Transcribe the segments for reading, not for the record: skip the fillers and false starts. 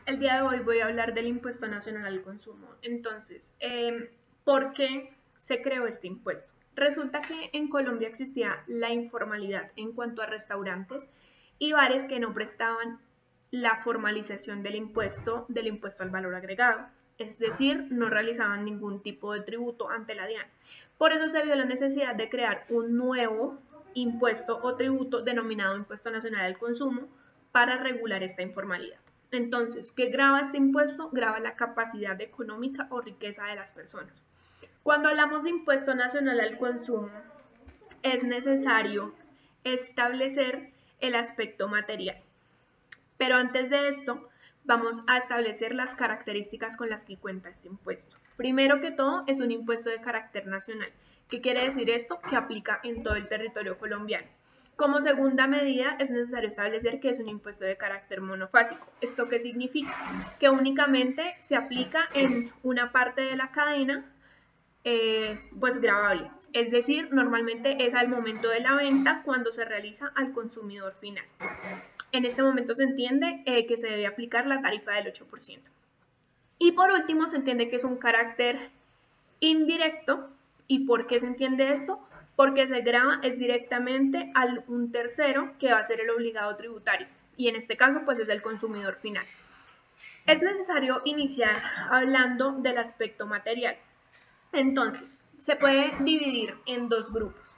El día de hoy voy a hablar del impuesto nacional al consumo. Entonces, ¿por qué se creó este impuesto? Resulta que en Colombia existía la informalidad en cuanto a restaurantes y bares que no prestaban la formalización del impuesto al valor agregado, es decir, no realizaban ningún tipo de tributo ante la DIAN. Por eso se vio la necesidad de crear un nuevo impuesto o tributo denominado Impuesto Nacional al Consumo para regular esta informalidad. Entonces, ¿qué grava este impuesto? Grava la capacidad económica o riqueza de las personas. Cuando hablamos de impuesto nacional al consumo, es necesario establecer el aspecto material. Pero antes de esto, vamos a establecer las características con las que cuenta este impuesto. Primero que todo, es un impuesto de carácter nacional. ¿Qué quiere decir esto? Que aplica en todo el territorio colombiano. Como segunda medida, es necesario establecer que es un impuesto de carácter monofásico. ¿Esto qué significa? Que únicamente se aplica en una parte de la cadena, pues gravable. Es decir, normalmente es al momento de la venta cuando se realiza al consumidor final. En este momento se entiende que se debe aplicar la tarifa del 8%. Y por último, se entiende que es un carácter indirecto. ¿Y por qué se entiende esto? Porque se grava es directamente a un tercero que va a ser el obligado tributario. Y en este caso, pues es el consumidor final. Es necesario iniciar hablando del aspecto material. Entonces, se puede dividir en dos grupos.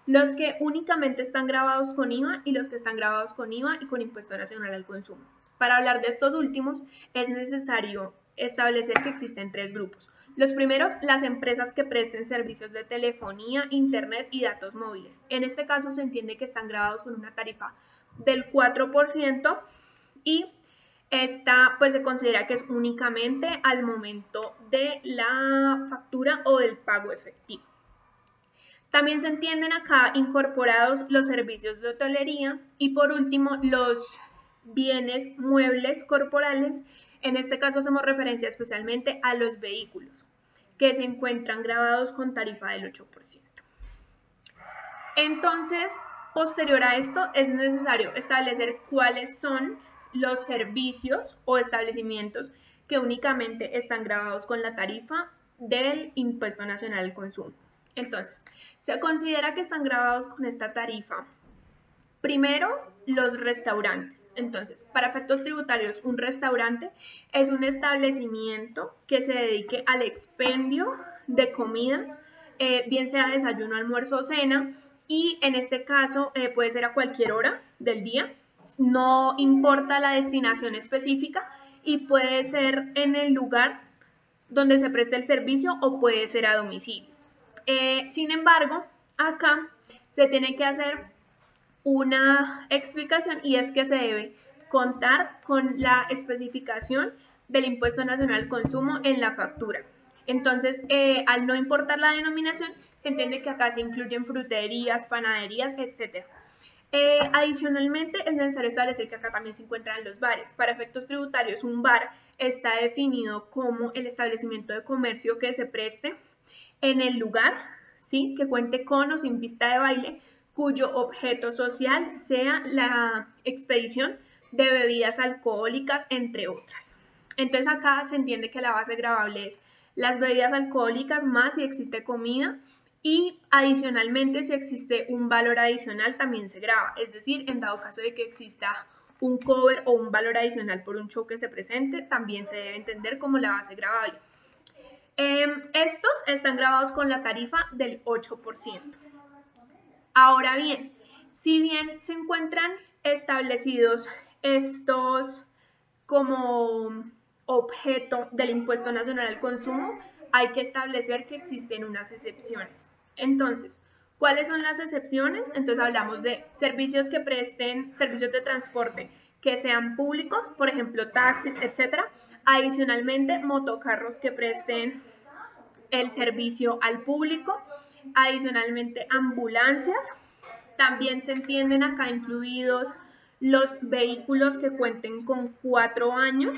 Los que únicamente están grabados con IVA y los que están grabados con IVA y con Impuesto Nacional al Consumo. Para hablar de estos últimos, es necesario establecer que existen tres grupos. Los primeros, las empresas que presten servicios de telefonía, internet y datos móviles. En este caso se entiende que están grabados con una tarifa del 4% y esta pues se considera que es únicamente al momento de la factura o del pago efectivo. También se entienden acá incorporados los servicios de hotelería y por último los bienes muebles corporales. En este caso hacemos referencia especialmente a los vehículos que se encuentran grabados con tarifa del 8%. Entonces, posterior a esto es necesario establecer cuáles son los servicios o establecimientos que únicamente están grabados con la tarifa del Impuesto Nacional al Consumo. Entonces, se considera que están grabados con esta tarifa. Primero, los restaurantes. Entonces, para efectos tributarios, un restaurante es un establecimiento que se dedique al expendio de comidas, bien sea desayuno, almuerzo o cena, y en este caso puede ser a cualquier hora del día, no importa la destinación específica y puede ser en el lugar donde se preste el servicio o puede ser a domicilio. Sin embargo, acá se tiene que hacer una explicación y es que se debe contar con la especificación del Impuesto Nacional al Consumo en la factura. Entonces, al no importar la denominación, se entiende que acá se incluyen fruterías, panaderías, etc. Adicionalmente, es necesario establecer que acá también se encuentran los bares. Para efectos tributarios, un bar está definido como el establecimiento de comercio que se preste en el lugar, ¿sí?, que cuente con o sin pista de baile, cuyo objeto social sea la expedición de bebidas alcohólicas, entre otras. Entonces acá se entiende que la base gravable es las bebidas alcohólicas más si existe comida y adicionalmente si existe un valor adicional también se grava, es decir, en dado caso de que exista un cover o un valor adicional por un show que se presente, también se debe entender como la base gravable. Estos están grabados con la tarifa del 8%. Ahora bien, si bien se encuentran establecidos estos como objeto del Impuesto Nacional al Consumo, hay que establecer que existen unas excepciones. Entonces, ¿cuáles son las excepciones? Entonces hablamos de servicios que presten, servicios de transporte que sean públicos, por ejemplo, taxis, etcétera. Adicionalmente, motocarros que presten el servicio al público. Adicionalmente, ambulancias. También se entienden acá incluidos los vehículos que cuenten con 4 años,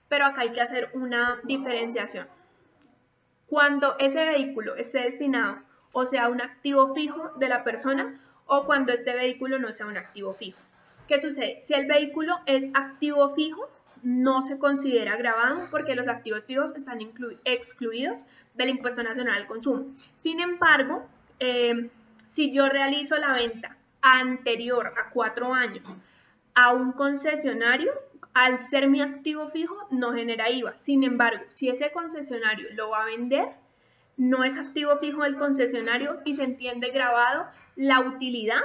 pero acá hay que hacer una diferenciación. Cuando ese vehículo esté destinado o sea un activo fijo de la persona o cuando este vehículo no sea un activo fijo. ¿Qué sucede? Si el vehículo es activo fijo, no se considera gravado porque los activos fijos están excluidos del impuesto nacional al consumo. Sin embargo, si yo realizo la venta anterior a 4 años a un concesionario, al ser mi activo fijo no genera IVA. Sin embargo, si ese concesionario lo va a vender, no es activo fijo del concesionario y se entiende gravado la utilidad,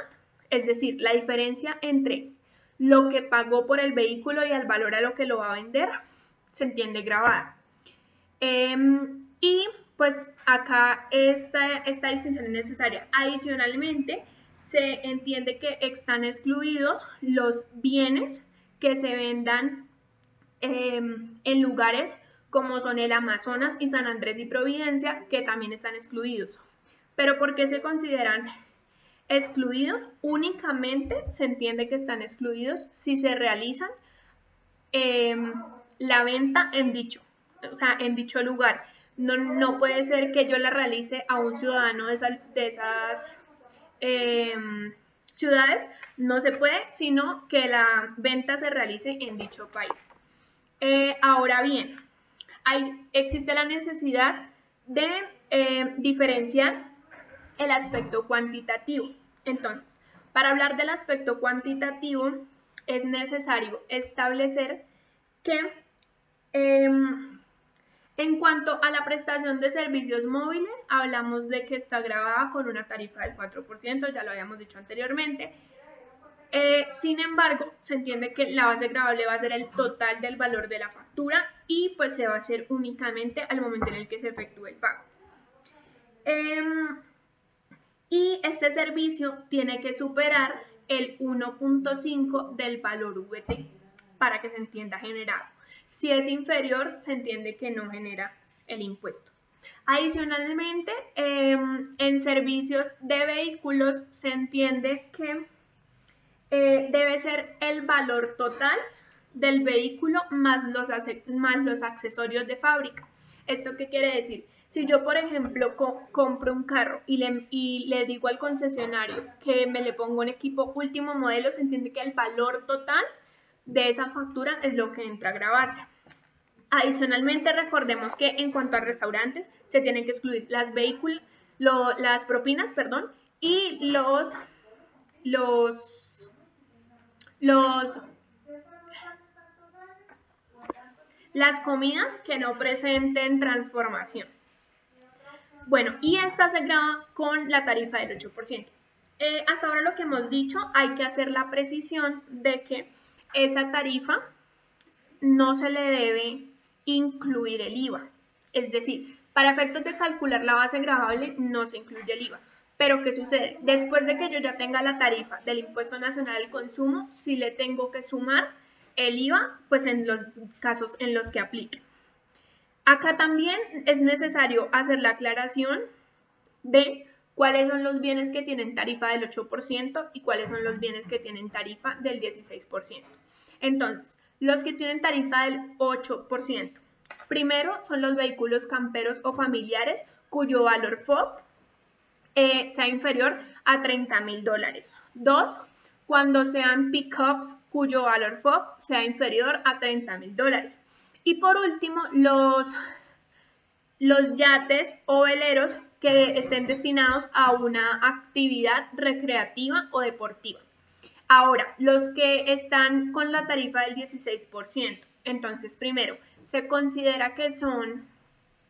es decir, la diferencia entre lo que pagó por el vehículo y el valor a lo que lo va a vender, se entiende grabada. Y pues acá esta distinción es necesaria. Adicionalmente, se entiende que están excluidos los bienes que se vendan en lugares como son el Amazonas y San Andrés y Providencia, que también están excluidos. ¿Pero por qué se consideran excluidos? Únicamente se entiende que están excluidos si se realizan la venta en dicho lugar. No puede ser que yo la realice a un ciudadano de esas ciudades, no se puede, sino que la venta se realice en dicho país. Ahora bien, existe la necesidad de diferenciar el aspecto cuantitativo. Entonces, para hablar del aspecto cuantitativo, es necesario establecer que en cuanto a la prestación de servicios móviles, hablamos de que está gravada con una tarifa del 4%, ya lo habíamos dicho anteriormente. Sin embargo, se entiende que la base gravable va a ser el total del valor de la factura y pues se va a hacer únicamente al momento en el que se efectúe el pago. Y este servicio tiene que superar el 1.5 del valor VT para que se entienda generado. Si es inferior, se entiende que no genera el impuesto. Adicionalmente, en servicios de vehículos se entiende que debe ser el valor total del vehículo más los accesorios de fábrica. ¿Esto qué quiere decir? Si yo, por ejemplo, compro un carro y le digo al concesionario que me le pongo un equipo último modelo, se entiende que el valor total de esa factura es lo que entra a grabarse. Adicionalmente, recordemos que en cuanto a restaurantes, se tienen que excluir las propinas, y las comidas que no presenten transformación. Bueno, y esta se graba con la tarifa del 8%. Hasta ahora lo que hemos dicho, hay que hacer la precisión de que esa tarifa no se le debe incluir el IVA. Es decir, para efectos de calcular la base gravable no se incluye el IVA. Pero ¿qué sucede? Después de que yo ya tenga la tarifa del Impuesto Nacional al Consumo, sí le tengo que sumar el IVA, pues en los casos en los que aplique. Acá también es necesario hacer la aclaración de cuáles son los bienes que tienen tarifa del 8% y cuáles son los bienes que tienen tarifa del 16%. Entonces, los que tienen tarifa del 8%, primero son los vehículos camperos o familiares cuyo valor FOB sea inferior a $30,000. 2, cuando sean pickups cuyo valor FOB sea inferior a $30,000. Y por último, los yates o veleros que estén destinados a una actividad recreativa o deportiva. Ahora, los que están con la tarifa del 16%, entonces primero, se considera que son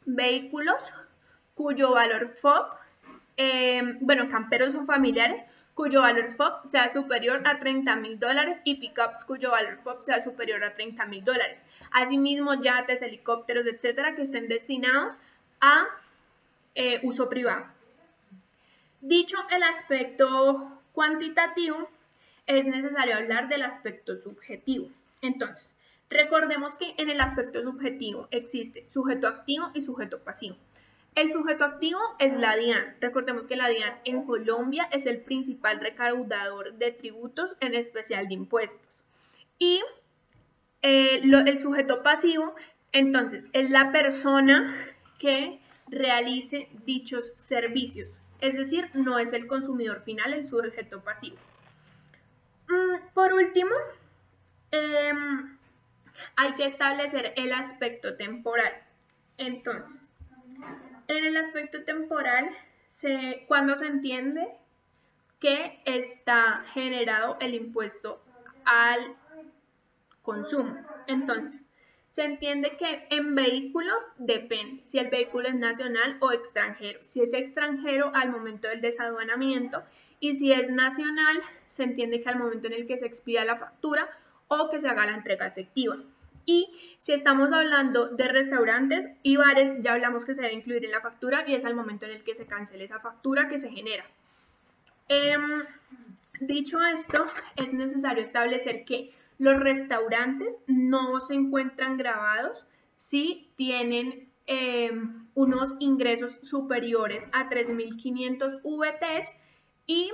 vehículos cuyo valor FOB, camperos o familiares, cuyo valor FOB sea superior a $30,000 y pickups cuyo valor FOB sea superior a $30,000. Asimismo, yates, helicópteros, etcétera, que estén destinados a uso privado. Dicho el aspecto cuantitativo, es necesario hablar del aspecto subjetivo. Entonces, recordemos que en el aspecto subjetivo existe sujeto activo y sujeto pasivo. El sujeto activo es la DIAN. Recordemos que la DIAN en Colombia es el principal recaudador de tributos, en especial de impuestos. Y el sujeto pasivo, entonces, es la persona que realice dichos servicios. Es decir, no es el consumidor final el sujeto pasivo. Por último, hay que establecer el aspecto temporal. Entonces, en el aspecto temporal, cuando se entiende que está generado el impuesto al consumo. Entonces, se entiende que en vehículos depende si el vehículo es nacional o extranjero. Si es extranjero, al momento del desaduanamiento, y si es nacional, se entiende que al momento en el que se expida la factura o que se haga la entrega efectiva. Y si estamos hablando de restaurantes y bares, ya hablamos que se debe incluir en la factura y es al momento en el que se cancele esa factura que se genera. Dicho esto, es necesario establecer que los restaurantes no se encuentran gravados si tienen unos ingresos superiores a 3.500 VTs y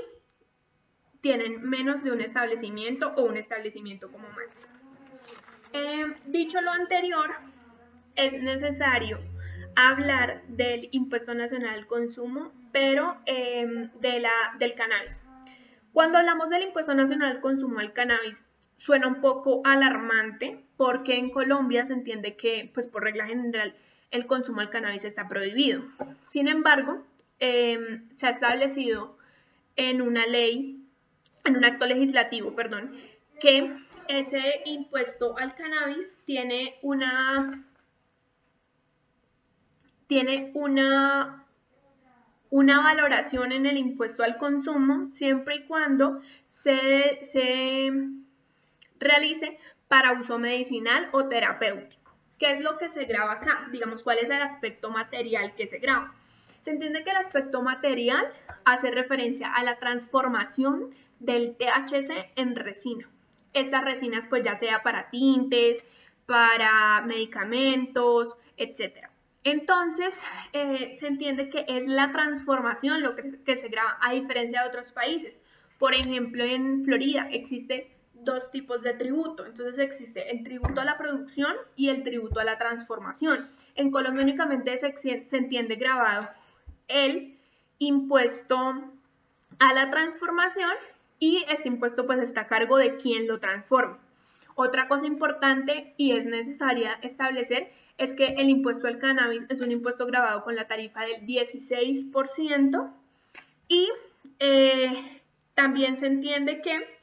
tienen menos de un establecimiento o un establecimiento como máximo. Dicho lo anterior, es necesario hablar del impuesto nacional al consumo, pero del cannabis. Cuando hablamos del impuesto nacional al consumo al cannabis, suena un poco alarmante porque en Colombia se entiende que, pues por regla general, el consumo al cannabis está prohibido. Sin embargo, se ha establecido en una ley, en un acto legislativo, perdón, que ese impuesto al cannabis tiene una valoración en el impuesto al consumo siempre y cuando se realice para uso medicinal o terapéutico. ¿Qué es lo que se graba acá? Digamos, ¿cuál es el aspecto material que se graba? Se entiende que el aspecto material hace referencia a la transformación del THC en resina. Estas resinas, pues ya sea para tintes, para medicamentos, etc. Entonces, se entiende que es la transformación lo que se graba, a diferencia de otros países. Por ejemplo, en Florida existe dos tipos de tributo. Entonces existe el tributo a la producción y el tributo a la transformación. En Colombia únicamente se entiende grabado el impuesto a la transformación y este impuesto pues está a cargo de quien lo transforma. Otra cosa importante y es necesaria establecer es que el impuesto al cannabis es un impuesto grabado con la tarifa del 16% y también se entiende que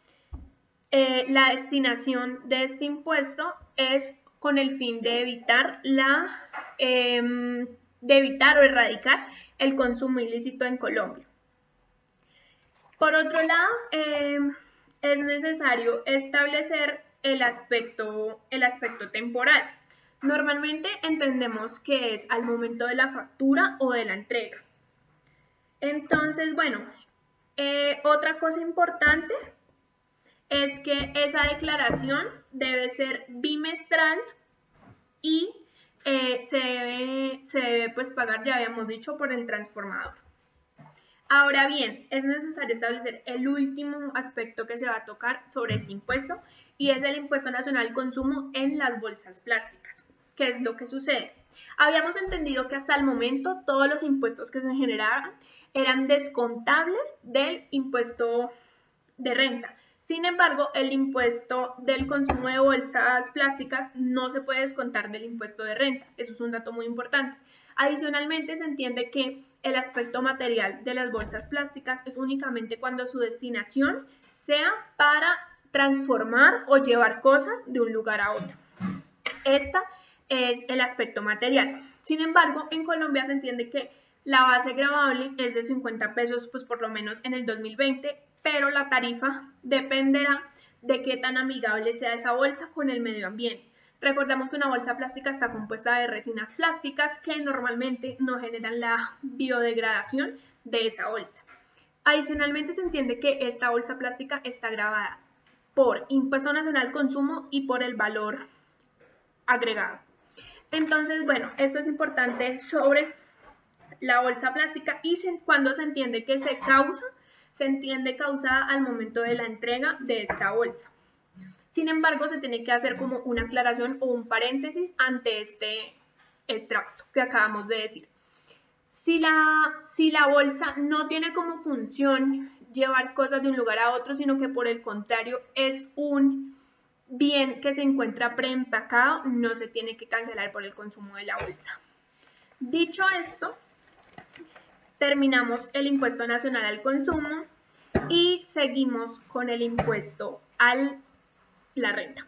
la destinación de este impuesto es con el fin de evitar o erradicar el consumo ilícito en Colombia. Por otro lado, es necesario establecer el aspecto temporal. Normalmente entendemos que es al momento de la factura o de la entrega. Entonces, bueno, otra cosa importante es que esa declaración debe ser bimestral y se debe pues pagar, ya habíamos dicho, por el transformador. Ahora bien, es necesario establecer el último aspecto que se va a tocar sobre este impuesto y es el impuesto nacional al consumo en las bolsas plásticas. ¿Qué es lo que sucede? Habíamos entendido que hasta el momento todos los impuestos que se generaban eran descontables del impuesto de renta. Sin embargo, el impuesto del consumo de bolsas plásticas no se puede descontar del impuesto de renta. Eso es un dato muy importante. Adicionalmente, se entiende que el aspecto material de las bolsas plásticas es únicamente cuando su destinación sea para transformar o llevar cosas de un lugar a otro. Este es el aspecto material. Sin embargo, en Colombia se entiende que la base gravable es de 50 pesos, pues por lo menos en el 2020, pero la tarifa dependerá de qué tan amigable sea esa bolsa con el medio ambiente. Recordemos que una bolsa plástica está compuesta de resinas plásticas que normalmente no generan la biodegradación de esa bolsa. Adicionalmente, se entiende que esta bolsa plástica está gravada por Impuesto Nacional al Consumo y por el valor agregado. Entonces, bueno, esto es importante sobre la bolsa plástica y cuando se entiende que se entiende causada al momento de la entrega de esta bolsa. Sin embargo, se tiene que hacer como una aclaración o un paréntesis ante este extracto que acabamos de decir. Si la bolsa no tiene como función llevar cosas de un lugar a otro, sino que por el contrario es un bien que se encuentra preempacado, no se tiene que cancelar por el consumo de la bolsa. Dicho esto, terminamos el impuesto nacional al consumo y seguimos con el impuesto a la renta.